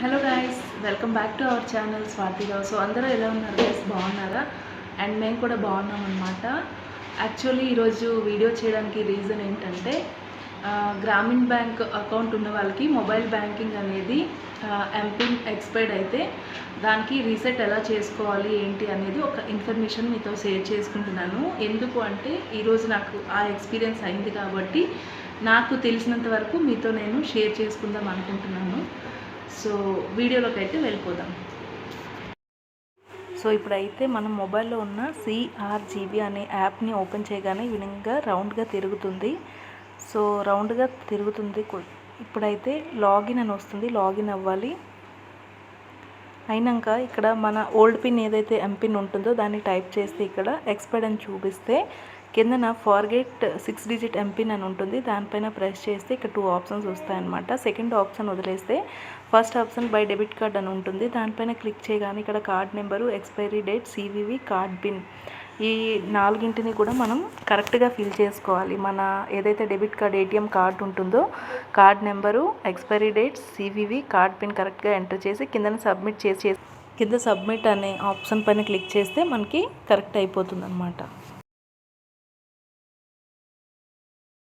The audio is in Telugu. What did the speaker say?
Hello guys, welcome back to our channel స్వాతిగా. సో అందరూ ఎలా ఉన్నారు గైస్? బాగున్నారా? అండ్ మేము కూడా బాగున్నాం అనమాట. యాక్చువల్లీ ఈరోజు వీడియో చేయడానికి రీజన్ ఏంటంటే గ్రామీణ బ్యాంక్ అకౌంట్ ఉన్న వాళ్ళకి మొబైల్ బ్యాంకింగ్ అనేది ఎంపిన్ ఎక్స్పైర్డ్ అయితే దానికి రీసెట్ ఎలా చేసుకోవాలి ఏంటి అనేది ఒక ఇన్ఫర్మేషన్ మీతో షేర్ చేసుకుంటున్నాను. ఎందుకు అంటే ఈరోజు నాకు ఆ ఎక్స్పీరియన్స్ అయింది కాబట్టి నాకు తెలిసినంత వరకు మీతో నేను షేర్ చేసుకుందాం అనుకుంటున్నాను. సో వీడియోలోకి అయితే వెళ్ళిపోదాం. సో ఇప్పుడైతే మనం మొబైల్లో ఉన్న సిఆర్జీబీ అనే యాప్ని ఓపెన్ చేయగానే ఈ విధంగా రౌండ్గా తిరుగుతుంది. సో రౌండ్గా తిరుగుతుంది. ఇప్పుడైతే లాగిన్ అని వస్తుంది, లాగిన్ అవ్వాలి. అయినాక ఇక్కడ మన ఓల్డ్ పిన్ ఏదైతే ఎంపిన్ ఉంటుందో దాన్ని టైప్ చేస్తే ఇక్కడ ఎక్స్పైర్డ్ అని చూపిస్తే కిందన ఫార్గెట్ 6 డిజిట్ ఎంపిన్ అని ఉంటుంది. దానిపైన ప్రెస్ చేస్తే ఇక్కడ 2 ఆప్షన్స్ వస్తాయన్నమాట. సెకండ్ ఆప్షన్ వదిలేస్తే first option by debit card అని ఉంటుంది. దానిపైన క్లిక్ చేయగానే ఇక్కడ card number, expiry date, CVV, card pin ఈ 4ని కూడా మనం కరెక్ట్గా ఫిల్ చేసుకోవాలి. మన ఏదైతే డెబిట్ కార్డ్ ఏటీఎం కార్డ్ ఉంటుందో card number, expiry date, CVV, card pin కరెక్ట్గా ఎంటర్ చేసి కింద సబ్మిట్ చేసి కింద సబ్మిట్ అనే ఆప్షన్ పైన క్లిక్ చేస్తే మనకి కరెక్ట్ అయిపోతుంది అన్నమాట.